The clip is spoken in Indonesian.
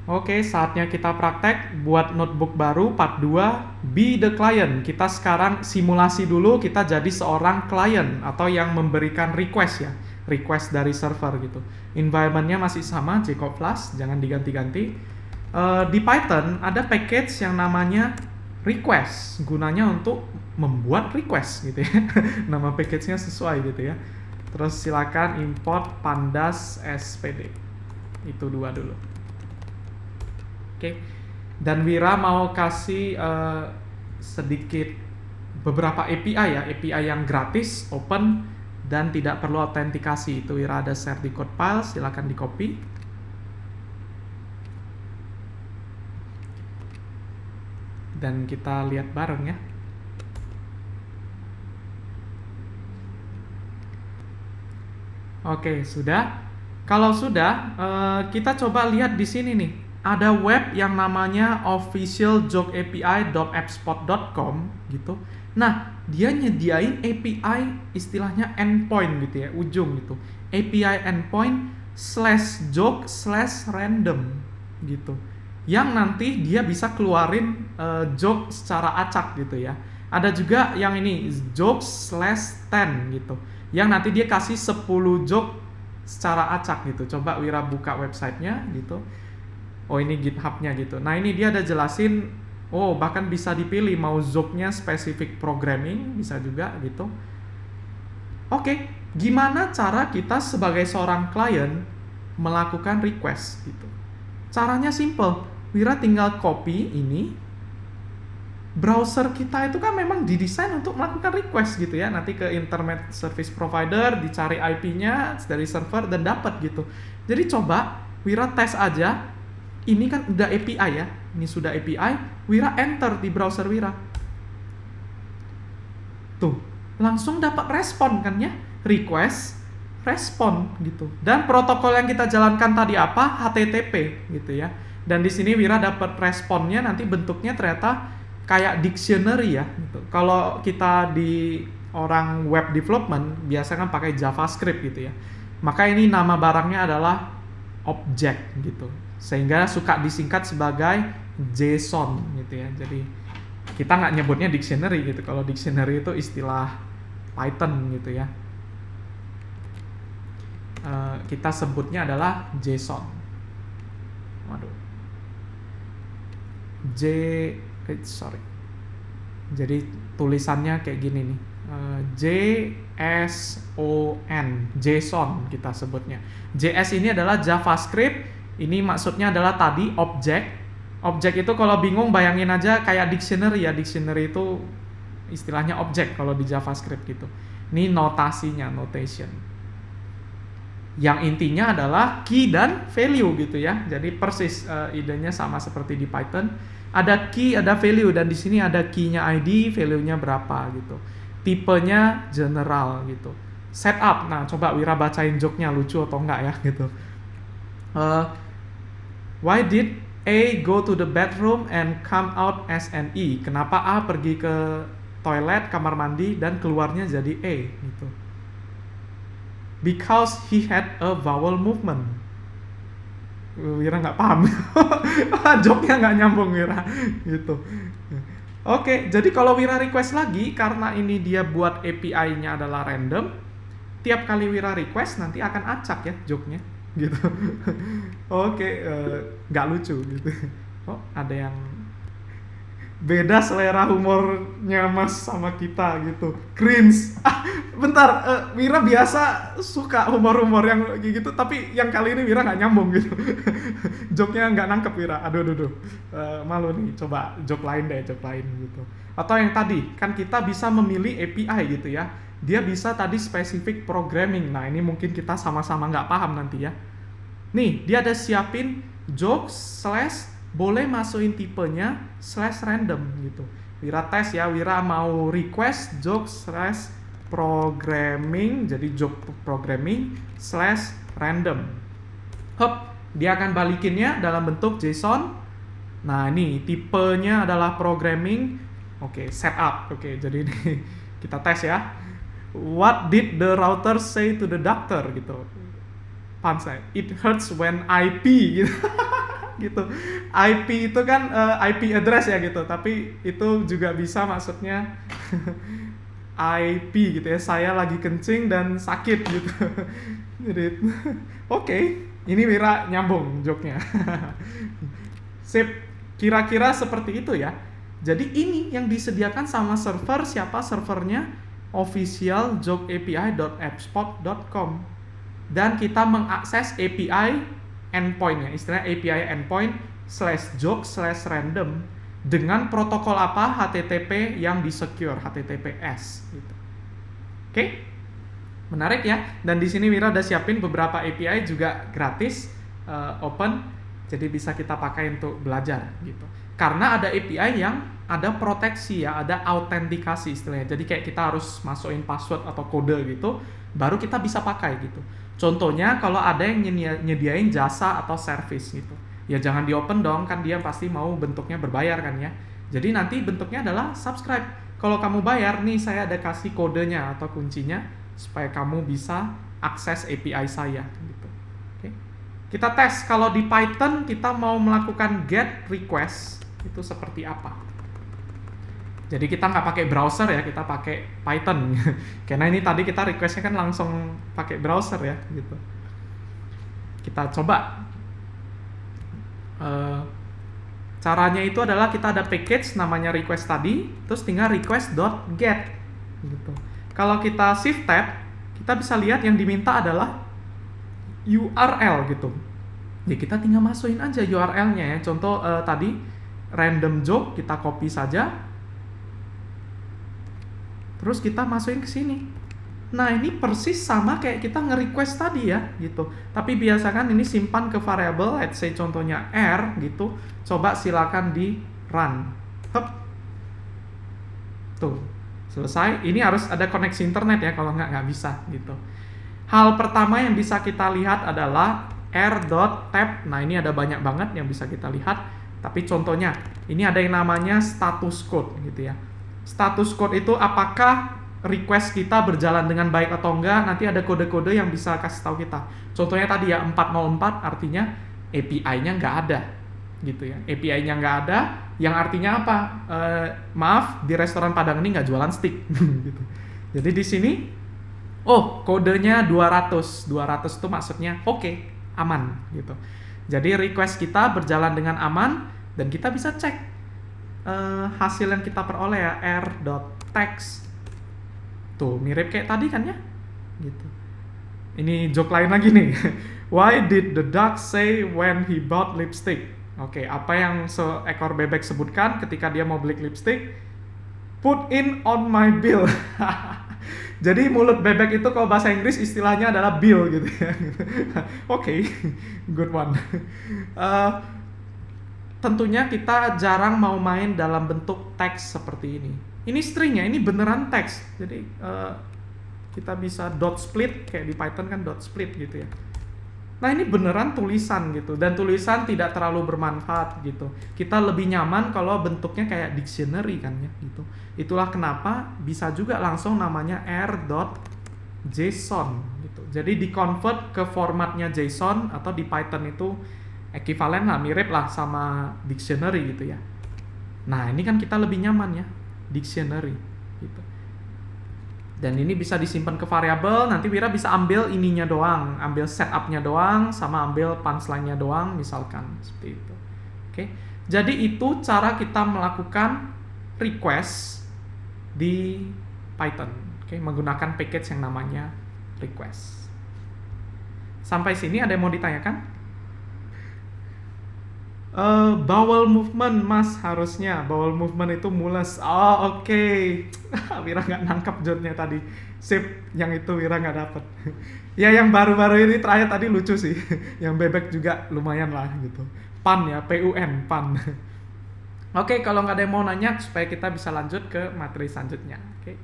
Oke, saatnya kita praktek buat notebook baru part 2, be the client. Kita sekarang simulasi dulu, kita jadi seorang klien atau yang memberikan request ya. Request dari server gitu. Environment-nya masih sama, Jacob Flash, jangan diganti-ganti. Di Python ada package yang namanya request, gunanya untuk membuat request gitu ya. Nama package-nya sesuai gitu ya. Terus silakan import pandas spd. Itu dua dulu. Oke, dan Wira mau kasih sedikit beberapa API ya, API yang gratis, open, dan tidak perlu autentikasi. Itu Wira ada share di code file, silakan di copy. Dan kita lihat bareng ya. Oke, sudah. Kalau sudah, kita coba lihat di sini nih. Ada web yang namanya officialjokeapi.appspot.com gitu. Nah, dia nyediain API istilahnya endpoint gitu ya, ujung gitu. API endpoint /joke/random gitu. Yang nanti dia bisa keluarin joke secara acak gitu ya. Ada juga yang ini joke/10 gitu. Yang nanti dia kasih 10 joke secara acak gitu. Coba Wira buka websitenya gitu. Oh, ini GitHub-nya gitu. Nah, ini dia ada jelasin, oh bahkan bisa dipilih mau joke-nya spesifik programming, bisa juga gitu. Oke, gimana cara kita sebagai seorang klien melakukan request gitu. Caranya simple. Wira tinggal copy ini. Browser kita itu kan memang didesain untuk melakukan request gitu ya. Nanti ke internet service provider, dicari IP-nya dari server dan dapat gitu. Jadi coba Wira tes aja. Ini kan udah API ya. Ini sudah API. Wira enter di browser Wira. Tuh, langsung dapat respon kan ya. Request, respon gitu. Dan protokol yang kita jalankan tadi apa? HTTP gitu ya. Dan di sini Wira dapat responnya, nanti bentuknya ternyata kayak dictionary ya gitu. Kalau kita di orang web development biasanya kan pakai JavaScript gitu ya. Maka ini nama barangnya adalah object gitu. Sehingga suka disingkat sebagai JSON gitu ya. Jadi kita nggak nyebutnya dictionary gitu. Kalau dictionary itu istilah Python gitu ya. Kita sebutnya adalah JSON. Waduh. Jadi tulisannya kayak gini nih. JSON, JSON kita sebutnya. JS ini adalah JavaScript. Ini maksudnya adalah tadi object. Object itu kalau bingung bayangin aja kayak dictionary ya. Dictionary itu istilahnya object kalau di JavaScript gitu. Ini notasinya, notation. Yang intinya adalah key dan value gitu ya. Jadi persis idenya sama seperti di Python. Ada key, ada value, dan di sini ada key-nya ID, value-nya berapa gitu. Tipenya general gitu. Setup, nah coba Wira bacain joke-nya lucu atau enggak ya gitu. Why did A go to the bathroom and come out as an E? Kenapa A pergi ke toilet, kamar mandi, dan keluarnya jadi E gitu. Because he had a vowel movement. Wira nggak paham. Joknya nggak nyambung Wira gitu. Oke, jadi kalau Wira request lagi, karena ini dia buat API-nya adalah random, tiap kali Wira request nanti akan acak ya joknya gitu. Oke, nggak lucu gitu. Oh, ada yang beda selera humornya Mas sama kita gitu. Cringe. Bentar, Wira biasa suka humor-humor yang kayak gitu, tapi yang kali ini Wira nggak nyambung gitu. Joknya nggak nangkep Wira. Aduh. Malu nih, coba joke lain gitu. Atau yang tadi, kan kita bisa memilih API gitu ya. Dia bisa tadi specific programming. Nah, ini mungkin kita sama-sama nggak paham nanti ya. Nih, dia ada siapin joke / boleh masukin tipenya /random gitu. Wira tes ya, Wira mau request joke / programming, jadi joke programming /random. Dia akan balikinnya dalam bentuk JSON. Nah, ini tipenya adalah programming. Oke, setup. Oke, jadi ini kita tes ya. What did the router say to the doctor gitu. Punchline. It hurts when I pee gitu. gitu. IP itu kan IP address ya gitu, tapi itu juga bisa maksudnya IP gitu ya, saya lagi kencing dan sakit gitu. Jadi oke, ini Wira nyambung joke-nya. Sip, kira-kira seperti itu ya. Jadi ini yang disediakan sama server, siapa servernya? Official jokeapi.appspot.com. Dan kita mengakses API endpoint ya, istilahnya API endpoint /joke/random dengan protokol apa? HTTP yang disecure, HTTPS gitu. Oke? Menarik ya. Dan di sini Wira udah siapin beberapa API juga gratis, open, jadi bisa kita pakai untuk belajar gitu. Karena ada API yang ada proteksi ya, ada autentikasi istilahnya. Jadi kayak kita harus masukin password atau kode gitu, baru kita bisa pakai gitu. Contohnya kalau ada yang nyediain jasa atau service gitu, ya jangan di open dong, kan dia pasti mau bentuknya berbayar kan ya. Jadi nanti bentuknya adalah subscribe. Kalau kamu bayar nih, saya ada kasih kodenya atau kuncinya supaya kamu bisa akses API saya gitu. Oke. Kita tes kalau di Python kita mau melakukan get request itu seperti apa. Jadi kita nggak pakai browser ya, kita pakai Python. Karena ini tadi kita requestnya kan langsung pakai browser ya gitu. Kita coba. Caranya itu adalah kita ada package namanya request tadi, terus tinggal request.get gitu. Kalau kita shift tab, kita bisa lihat yang diminta adalah URL gitu. Ya kita tinggal masukin aja URL-nya ya. Contoh tadi random joke, kita copy saja. Terus kita masukin ke sini. Nah, ini persis sama kayak kita nge-request tadi ya, gitu. Tapi biasakan ini simpan ke variabel, let's say contohnya R gitu. Coba silakan di run. Hup. Tuh, selesai. Ini harus ada koneksi internet ya, kalau nggak bisa gitu. Hal pertama yang bisa kita lihat adalah r.tab. Nah, ini ada banyak banget yang bisa kita lihat. Tapi contohnya, ini ada yang namanya status code gitu ya. Status code itu apakah request kita berjalan dengan baik atau enggak, nanti ada kode-kode yang bisa kasih tahu kita. Contohnya tadi ya 404 artinya API-nya nggak ada gitu ya. API-nya nggak ada, yang artinya apa? Maaf, di restoran Padang ini nggak jualan steak gitu. Jadi di sini kodenya 200. 200 itu maksudnya oke, aman gitu. Jadi request kita berjalan dengan aman dan kita bisa cek hasil yang kita peroleh ya, r.text. Tuh, mirip kayak tadi kan ya? Gitu. Ini joke lain lagi nih. Why did the duck say when he bought lipstick? Oke, apa yang seekor bebek sebutkan ketika dia mau beli lipstick? Put in on my bill. Jadi mulut bebek itu kalau bahasa Inggris istilahnya adalah bill gitu ya. Oke, good one. Tentunya kita jarang mau main dalam bentuk teks seperti ini. Ini stringnya, ini beneran teks. Jadi kita bisa dot split, kayak di Python kan dot split gitu ya. Nah ini beneran tulisan gitu, dan tulisan tidak terlalu bermanfaat gitu. Kita lebih nyaman kalau bentuknya kayak dictionary kan ya gitu. Itulah kenapa bisa juga langsung namanya r.json gitu. Jadi di-convert ke formatnya JSON atau di Python itu ekivalen lah, mirip lah sama dictionary gitu ya. Nah ini kan kita lebih nyaman ya, dictionary gitu. Dan ini bisa disimpan ke variabel, nanti Wira bisa ambil ininya doang, ambil setupnya doang, sama ambil punchline-nya doang, misalkan seperti itu. Oke, jadi itu cara kita melakukan request di Python. Oke, menggunakan package yang namanya request. Sampai sini ada yang mau ditanyakan? Bowel movement mas, harusnya bowel movement itu mules. Oke. Wira nggak nangkep joke-nya tadi. Sip, yang itu Wira nggak dapet. Ya yang baru-baru ini terakhir tadi lucu sih. Yang bebek juga lumayan lah gitu. Pun ya, PUN, pun. Oke, kalau nggak ada yang mau nanya supaya kita bisa lanjut ke materi selanjutnya. Oke.